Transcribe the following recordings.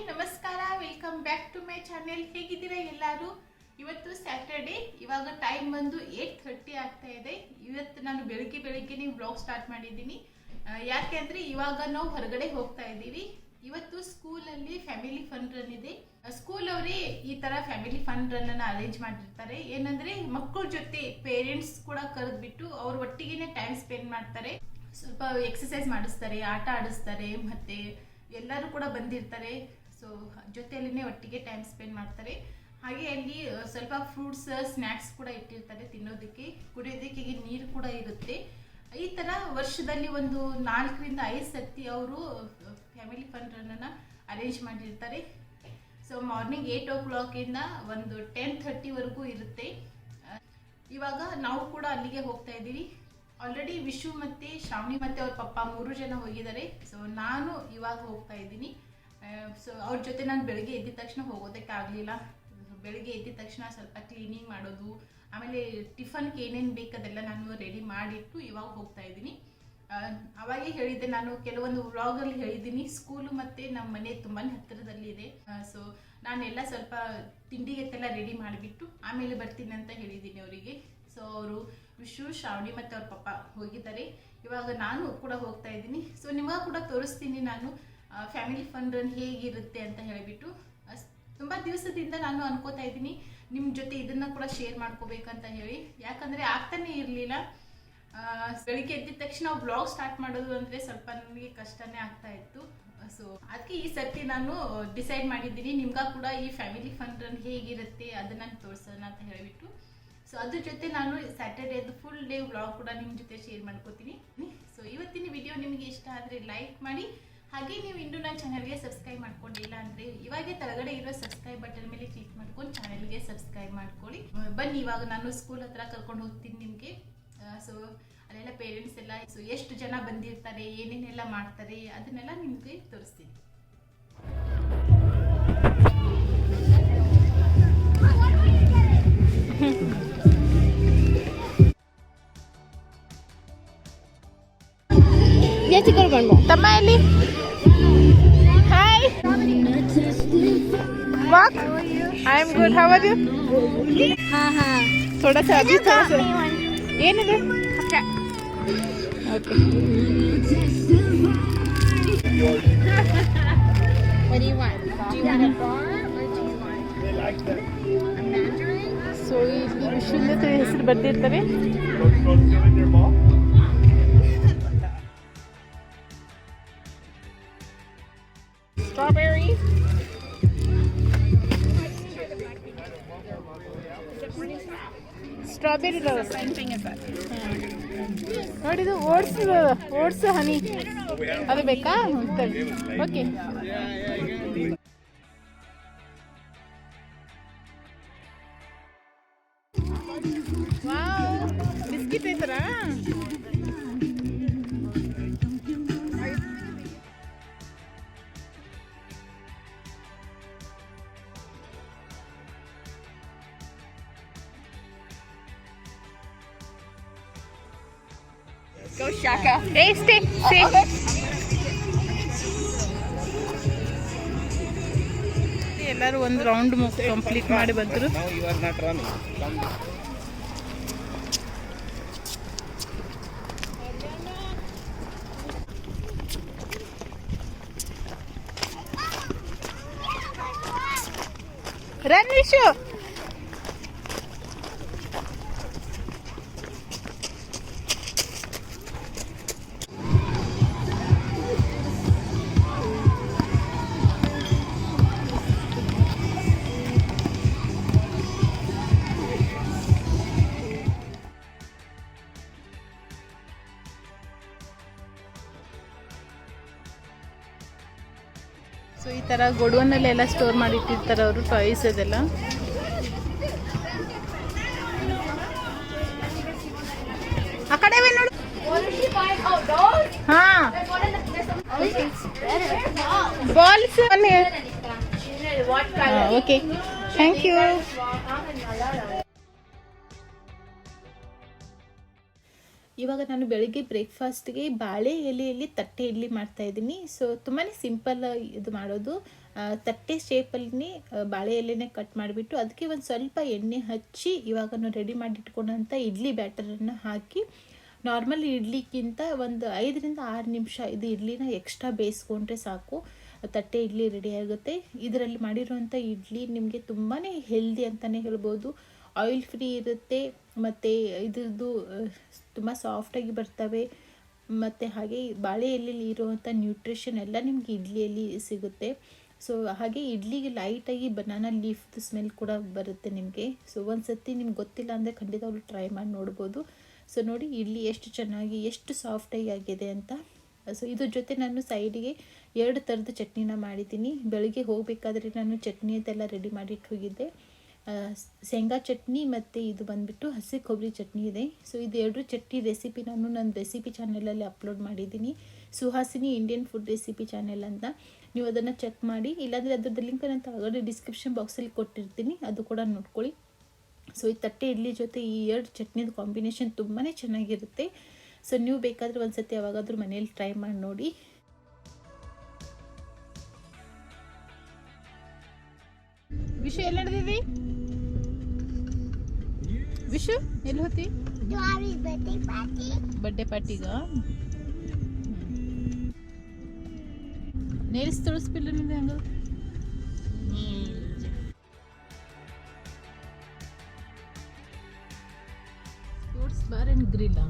ನಮಸ್ಕಾರ, welcome back to my channel. ಹೇಗಿದ್ದೀರಾ ಎಲ್ಲರೂ? ಇವತ್ತು ಸ್ಯಾಟರ್ಡೆ, ಇವಾಗ ಟೈಮ್ ಬಂದು 8:30 ಆಗ್ತಾ ಇದೆ. ಇವತ್ತು ನಾನು ಬೆಳಿಗ್ಗೆ ವ್ಲಾಗ್ ಸ್ಟಾರ್ಟ್ ಮಾಡಿದ್ದೀನಿ. ಯಾಕೆ ಅಂದರೆ ಇವಾಗ ನಾವು ಹೊರಗಡೆ ಹೋಗ್ತಾ ಇದ್ದೀವಿ. ಇವತ್ತು ಸ್ಕೂಲಲ್ಲಿ ಫ್ಯಾಮಿಲಿ ಫನ್ ರನ್ ಇದೆ. ಸ್ಕೂಲ್ ಅವರೇ ಈ ಥರ ಫ್ಯಾಮಿಲಿ ಫನ್ ರನ್ ಅನ್ನು ಅರೇಂಜ್ ಮಾಡಿರ್ತಾರೆ. ಏನಂದರೆ ಮಕ್ಕಳ ಜೊತೆ ಪೇರೆಂಟ್ಸ್ ಕೂಡ ಕರೆದ್ಬಿಟ್ಟು ಅವ್ರ ಒಟ್ಟಿಗೆ ಟೈಮ್ ಸ್ಪೆಂಡ್ ಮಾಡ್ತಾರೆ. ಸ್ವಲ್ಪ ಎಕ್ಸಸೈಸ್ ಮಾಡಿಸ್ತಾರೆ, ಆಟ ಆಡಿಸ್ತಾರೆ, ಮತ್ತು ಎಲ್ಲರೂ ಕೂಡ ಬಂದಿರ್ತಾರೆ. ಸೊ ಜೊತೆಯಲ್ಲೇ ಒಟ್ಟಿಗೆ ಟೈಮ್ ಸ್ಪೆಂಡ್ ಮಾಡ್ತಾರೆ. ಹಾಗೆ ಅಲ್ಲಿ ಸ್ವಲ್ಪ ಫ್ರೂಟ್ಸ್ ಸ್ನ್ಯಾಕ್ಸ್ ಕೂಡ ಇಟ್ಟಿರ್ತಾರೆ ತಿನ್ನೋದಕ್ಕೆ, ಕುಡಿಯೋದಕ್ಕೆ ನೀರು ಕೂಡ ಇರುತ್ತೆ. ಈ ಥರ ವರ್ಷದಲ್ಲಿ ಒಂದು 4ರಿಂದ 5 ಸರ್ತಿ ಅವರು ಫ್ಯಾಮಿಲಿ ಫನ್ ರನ್ನನ್ನು ಅರೇಂಜ್ ಮಾಡಿರ್ತಾರೆ. ಸೊ ಮಾರ್ನಿಂಗ್ 8 o'clock ಇಂದ ಒಂದು 10:30ವರೆಗೂ ಇರುತ್ತೆ. ಇವಾಗ ನಾವು ಕೂಡ ಅಲ್ಲಿಗೆ ಹೋಗ್ತಾ ಇದ್ದೀವಿ. ಆಲ್ರೆಡಿ ವಿಶು ಮತ್ತು ಶ್ರಾವಣಿ ಮತ್ತು ಅವ್ರ ಪಪ್ಪ 3 ಜನ ಹೋಗಿದ್ದಾರೆ. ಸೊ ನಾನು ಇವಾಗ ಹೋಗ್ತಾ ಇದ್ದೀನಿ. ಸೊ ಅವ್ರ ಜೊತೆ ನಾನು ಬೆಳಗ್ಗೆ ಎದ್ದಿದ ತಕ್ಷಣ ಹೋಗೋದಕ್ಕೆ ಆಗಲಿಲ್ಲ. ಬೆಳಗ್ಗೆ ಎದ್ದಿದ ತಕ್ಷಣ ಸ್ವಲ್ಪ ಕ್ಲೀನಿಂಗ್ ಮಾಡೋದು, ಆಮೇಲೆ ಟಿಫನ್ಗೆ ಏನೇನು ಬೇಕು ಅದೆಲ್ಲ ನಾನು ರೆಡಿ ಮಾಡಿಟ್ಟು ಇವಾಗ ಹೋಗ್ತಾ ಇದ್ದೀನಿ. ಅವಾಗೇ ಹೇಳಿದ್ದೆ, ನಾನು ಕೆಲವೊಂದು ವ್ಲಾಗಲ್ಲಿ ಹೇಳಿದ್ದೀನಿ, ಸ್ಕೂಲು ಮತ್ತು ನಮ್ಮ ಮನೆ ತುಂಬಾ ಹತ್ತಿರದಲ್ಲಿ ಇದೆ. ಸೊ ನಾನೆಲ್ಲ ಸ್ವಲ್ಪ ತಿಂಡಿಗೆಲ್ಲ ರೆಡಿ ಮಾಡಿಬಿಟ್ಟು ಆಮೇಲೆ ಬರ್ತೀನಿ ಅಂತ ಹೇಳಿದ್ದೀನಿ ಅವರಿಗೆ. ಸೊ ಅವರು ವಿಶು, ಶ್ರಾವಣಿ ಮತ್ತು ಅವ್ರ ಪಪ್ಪ ಹೋಗಿದ್ದಾರೆ. ಇವಾಗ ನಾನು ಕೂಡ ಹೋಗ್ತಾ ಇದ್ದೀನಿ. ಸೊ ನಿಮಗೆ ಕೂಡ ತೋರಿಸ್ತೀನಿ ನಾನು ಫ್ಯಾಮಿಲಿ ಫನ್ ರನ್ ಹೇಗಿರುತ್ತೆ ಅಂತ ಹೇಳಿಬಿಟ್ಟು. ತುಂಬ ದಿವಸದಿಂದ ನಾನು ಅನ್ಕೋತಾ ಇದ್ದೀನಿ ನಿಮ್ಮ ಜೊತೆ ಇದನ್ನು ಕೂಡ ಶೇರ್ ಮಾಡ್ಕೋಬೇಕಂತ ಹೇಳಿ. ಯಾಕಂದರೆ ಆಗ್ತಾನೆ ಇರಲಿಲ್ಲ. ಬೆಳಿಗ್ಗೆ ಎದ್ದಿದ ತಕ್ಷಣ ವ್ಲಾಗ್ ಸ್ಟಾರ್ಟ್ ಮಾಡೋದು ಅಂದರೆ ಸ್ವಲ್ಪ ನನಗೆ ಕಷ್ಟನೇ ಆಗ್ತಾ ಇತ್ತು. ಸೊ ಅದಕ್ಕೆ ಈ ಸರ್ತಿ ನಾನು ಡಿಸೈಡ್ ಮಾಡಿದ್ದೀನಿ ನಿಮ್ಗೆ ಕೂಡ ಈ ಫ್ಯಾಮಿಲಿ ಫನ್ ರನ್ ಹೇಗಿರುತ್ತೆ ಅದನ್ನು ತೋರಿಸೋಣ ಅಂತ ಹೇಳಿಬಿಟ್ಟು. ಸೊ ಅದ್ರ ಜೊತೆ ನಾನು ಸ್ಯಾಟರ್ಡೇದು ಫುಲ್ ಡೇ ವ್ಲಾಗ್ ಕೂಡ ನಿಮ್ಮ ಜೊತೆ ಶೇರ್ ಮಾಡ್ಕೋತೀನಿ. ಸೊ ಇವತ್ತಿನ ವಿಡಿಯೋ ನಿಮಗೆ ಇಷ್ಟ ಆದರೆ ಲೈಕ್ ಮಾಡಿ. ಹಾಗೆ ನೀವು ಇನ್ನೂ ನನ್ನ ಚಾನಲ್ಗೆ ಸಬ್ಸ್ಕ್ರೈಬ್ ಮಾಡ್ಕೊಂಡಿಲ್ಲ ಅಂದರೆ ಇವಾಗೆ ಕೆಳಗಡೆ ಇರೋ ಸಬ್ಸ್ಕ್ರೈಬ್ ಬಟನ್ ಮೇಲೆ ಕ್ಲಿಕ್ ಮಾಡ್ಕೊಂಡು ಚಾನಲ್ಗೆ ಸಬ್ಸ್ಕ್ರೈಬ್ ಮಾಡ್ಕೊಳ್ಳಿ. ಬನ್ನಿ, ಇವಾಗ ನಾನು ಸ್ಕೂಲ್ ಹತ್ರ ಕರ್ಕೊಂಡು ಹೋಗ್ತೀನಿ ನಿಮಗೆ. ಸೊ ಅಲ್ಲೆಲ್ಲ ಪೇರೆಂಟ್ಸ್ ಎಲ್ಲ ಸೊ ಎಷ್ಟು ಜನ ಬಂದಿರ್ತಾರೆ, ಏನೇನೆಲ್ಲ ಮಾಡ್ತಾರೆ ಅದನ್ನೆಲ್ಲ ನಿಮಗೆ ತೋರಿಸ್ತೀನಿ. ತಮ್ಮ ಎಲ್ಲಿ? Hi, walk. I am good. How are you? ಥೋड़ा सा अभी थोड़ा सा ಏನಿದೆ? Okay. What do you want? Do you want a bar or do you want a mandarin? So ಇಲ್ಲಿ ವಿಶ್ವದ ಹೆಸರು ಬರ್ತಿರ್ತವೆ. Strawberry. Strawberry rose. Same thing as that. ನೋಡಿದು ಓಟ್ಸ್ ಹನಿ ಅದು ಬೇಕಾ? ಓಕೆ. ವಾವ್, ಬಿಸ್ಕಿಟ್ ಐತರಾ? Go Shaka. Hey, stay. ಎಲ್ಲರೂ ಒಂದು ರೌಂಡ್ ಕಂಪ್ಲೀಟ್ ಮಾಡಿ ಬಂದರು. ರನ್ ವಿಶು. ಸೊ ಈ ಥರ ಗೊಡವನಲ್ಲೆಲ್ಲ ಸ್ಟೋರ್ ಮಾಡಿಟ್ಟಿರ್ತಾರೆ ಅವರು ಟಾಯ್ಸ್ ಅದೆಲ್ಲ. ಆ ಕಡೆ ನೋಡು. ಹಾಂ, ಬಾಲ್ಸ್. Okay, thank you. ಇವಾಗ ನಾನು ಬೆಳಿಗ್ಗೆ ಬ್ರೇಕ್ಫಾಸ್ಟ್ಗೆ ಬಾಳೆ ಎಲೆಯಲ್ಲಿ ತಟ್ಟೆ ಇಡ್ಲಿ ಮಾಡ್ತಾಯಿದ್ದೀನಿ. ಸೊ ತುಂಬಾ ಸಿಂಪಲ್ ಇದು ಮಾಡೋದು. ತಟ್ಟೆ ಶೇಪಲ್ಲಿ ಬಾಳೆ ಎಲೆನೇ ಕಟ್ ಮಾಡಿಬಿಟ್ಟು ಅದಕ್ಕೆ ಒಂದು ಸ್ವಲ್ಪ ಎಣ್ಣೆ ಹಚ್ಚಿ ಇವಾಗ ನಾವು ರೆಡಿ ಮಾಡಿ ಇಟ್ಕೊಂಡಂಥ ಇಡ್ಲಿ ಬ್ಯಾಟರನ್ನು ಹಾಕಿ ನಾರ್ಮಲ್ ಇಡ್ಲಿಗಿಂತ ಒಂದು 5 ರಿಂದ 6 ನಿಮಿಷ ಇದು ಇಡ್ಲಿನ ಎಕ್ಸ್ಟ್ರಾ ಬೇಯಿಸ್ಕೊಂಡ್ರೆ ಸಾಕು, ತಟ್ಟೆ ಇಡ್ಲಿ ರೆಡಿ ಆಗುತ್ತೆ. ಇದರಲ್ಲಿ ಮಾಡಿರುವಂಥ ಇಡ್ಲಿ ನಿಮಗೆ ತುಂಬಾ ಹೆಲ್ದಿ ಅಂತಲೇ ಹೇಳ್ಬೋದು. ಆಯಿಲ್ ಫ್ರೀ ಇರುತ್ತೆ ಮತ್ತು ಇದ್ರದ್ದು ತುಂಬ ಸಾಫ್ಟಾಗಿ ಬರ್ತವೆ. ಮತ್ತು ಹಾಗೆ ಬಾಳೆ ಎಲೆಯಲ್ಲಿ ಇರುವಂಥ ನ್ಯೂಟ್ರಿಷನ್ ಎಲ್ಲ ನಿಮಗೆ ಇಡ್ಲಿಯಲ್ಲಿ ಸಿಗುತ್ತೆ. ಸೊ ಹಾಗೆ ಇಡ್ಲಿಗೆ ಲೈಟಾಗಿ ಬನಾನಾ ಲೀಫ್ದು ಸ್ಮೆಲ್ ಕೂಡ ಬರುತ್ತೆ ನಿಮಗೆ. ಸೊ ಒಂದು ಸತಿ ನಿಮ್ಗೆ ಗೊತ್ತಿಲ್ಲ ಅಂದರೆ ಖಂಡಿತವಾಗ್ಲೂ ಟ್ರೈ ಮಾಡಿ ನೋಡ್ಬೋದು. ಸೊ ನೋಡಿ ಇಡ್ಲಿ ಎಷ್ಟು ಚೆನ್ನಾಗಿ ಎಷ್ಟು ಸಾಫ್ಟಾಗಿ ಆಗಿದೆ ಅಂತ. ಸೊ ಇದ್ರ ಜೊತೆ ನಾನು ಸೈಡಿಗೆ 2 ಥರದ ಚಟ್ನಿನ ಮಾಡಿದ್ದೀನಿ. ಬೆಳಗ್ಗೆ ಹೋಗಬೇಕಾದ್ರೆ ನಾನು ಚಟ್ನಿ ಅಂತೆಲ್ಲ ರೆಡಿ ಮಾಡಿಟ್ಟು ಹೋಗಿದ್ದೆ. ಶೇಂಗಾ ಚಟ್ನಿ ಮತ್ತು ಇದು ಬಂದುಬಿಟ್ಟು ಹಸಿ ಕೊಬ್ಬರಿ ಚಟ್ನಿ ಇದೆ. ಸೊ ಇದು 2 ಚಟ್ನಿ ರೆಸಿಪಿ ನಾನು ನನ್ನ ರೆಸಿಪಿ ಚಾನಲಲ್ಲಿ ಅಪ್ಲೋಡ್ ಮಾಡಿದ್ದೀನಿ, Suhasini Indian food recipe channel ಅಂತ. ನೀವು ಅದನ್ನು ಚೆಕ್ ಮಾಡಿ, ಇಲ್ಲಾಂದರೆ ಅದ್ರದ್ದು ಲಿಂಕ್ ನಾನು ತಗಡೆ ಡಿಸ್ಕ್ರಿಪ್ಷನ್ ಬಾಕ್ಸಲ್ಲಿ ಕೊಟ್ಟಿರ್ತೀನಿ, ಅದು ಕೂಡ ನೋಡ್ಕೊಳ್ಳಿ. ಸೊ ಈ ತಟ್ಟೆ ಇಡ್ಲಿ ಜೊತೆ ಈ 2 ಚಟ್ನಿದು ಕಾಂಬಿನೇಷನ್ ತುಂಬಾ ಚೆನ್ನಾಗಿರುತ್ತೆ. ಸೊ ನೀವು ಬೇಕಾದರೆ ಒಂದು ಸತಿ ಯಾವಾಗಾದರೂ ಮನೇಲಿ ಟ್ರೈ ಮಾಡಿ ನೋಡಿ. ವಿಷಯ ಎಲ್ಲ ನಡೆದಿದೆ? ವಿಷು ಎಲ್ಲಿ ಹೋತಿ? ಬರ್ಡೇ ಪಾರ್ಟಿಗ ನೇಲ್ಸ್ ತೊಳಸ್ಬಿಲ್ಲ ನಿಂದೆ ಹಂಗ. ಸ್ಪೋರ್ಟ್ಸ್ ಬಾರ್ ಆ್ಯಂಡ್ ಗ್ರಿಲ್ಲ.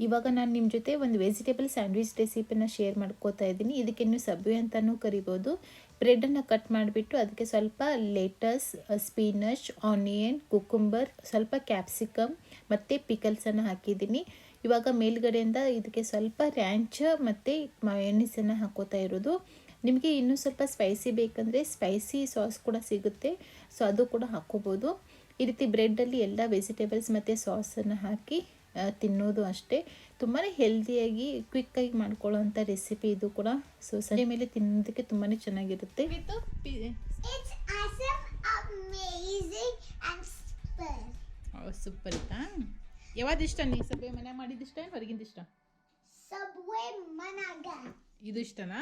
ಇವಾಗ ನಾನು ನಿಮ್ಮ ಜೊತೆ ಒಂದು ವೆಜಿಟೇಬಲ್ ಸ್ಯಾಂಡ್ವಿಚ್ ರೆಸಿಪಿನ ಶೇರ್ ಮಾಡ್ಕೋತಾ ಇದ್ದೀನಿ. ಇದಕ್ಕೆ ನೀವು ಸಬ್ವೆ ಅಂತಲೂ ಕರಿಬೋದು. ಬ್ರೆಡನ್ನು ಕಟ್ ಮಾಡಿಬಿಟ್ಟು ಅದಕ್ಕೆ ಸ್ವಲ್ಪ ಲೆಟಸ್, ಸ್ಪಿನಚ್, ಆನಿಯನ್, ಕುಕುಂಬರ್, ಸ್ವಲ್ಪ ಕ್ಯಾಪ್ಸಿಕಮ್ ಮತ್ತು ಪಿಕಲ್ಸನ್ನು ಹಾಕಿದ್ದೀನಿ. ಇವಾಗ ಮೇಲ್ಗಡೆಯಿಂದ ಇದಕ್ಕೆ ಸ್ವಲ್ಪ ರ್ಯಾಂಚ್ ಮತ್ತು ಮಯೋನೀಸನ್ನು ಹಾಕೋತಾ ಇರೋದು. ನಿಮಗೆ ಇನ್ನೂ ಸ್ವಲ್ಪ ಸ್ಪೈಸಿ ಬೇಕಂದರೆ ಸ್ಪೈಸಿ ಸಾಸ್ ಕೂಡ ಸಿಗುತ್ತೆ, ಸೊ ಅದು ಕೂಡ ಹಾಕ್ಕೋಬೋದು. ಈ ರೀತಿ ಬ್ರೆಡ್ಡಲ್ಲಿ ಎಲ್ಲ ವೆಜಿಟೇಬಲ್ಸ್ ಮತ್ತು ಸಾಸನ್ನು ಹಾಕಿ ತಿನ್ನೋದು ಅಷ್ಟೇ. ತುಂಬಾ ಹೆಲ್ದಿಯಾಗಿ ಕ್ವಿಕ್ಕಾಗಿ ಮಾಡ್ಕೊಳ್ಳೋವಂಥ ರೆಸಿಪಿ ಇದು ಕೂಡ. ಸೊ ಸಂಜೆ ಮೇಲೆ ತಿನ್ನೋದಕ್ಕೆ ತುಂಬಾ ಚೆನ್ನಾಗಿರುತ್ತೆ. With It's awesome, amazing and super. Super ಇತ್ತಾ? ಯಾವ್ದು ಇಷ್ಟ ನೀ ಸಬ್ಬೆ ಮನ್ಯಾಗ ಮಾಡಿದ ಇಷ್ಟ ಏನು ಹೊರಗಿಂದ ಇಷ್ಟ? Subway managa. ಇದು ಇಷ್ಟನಾ?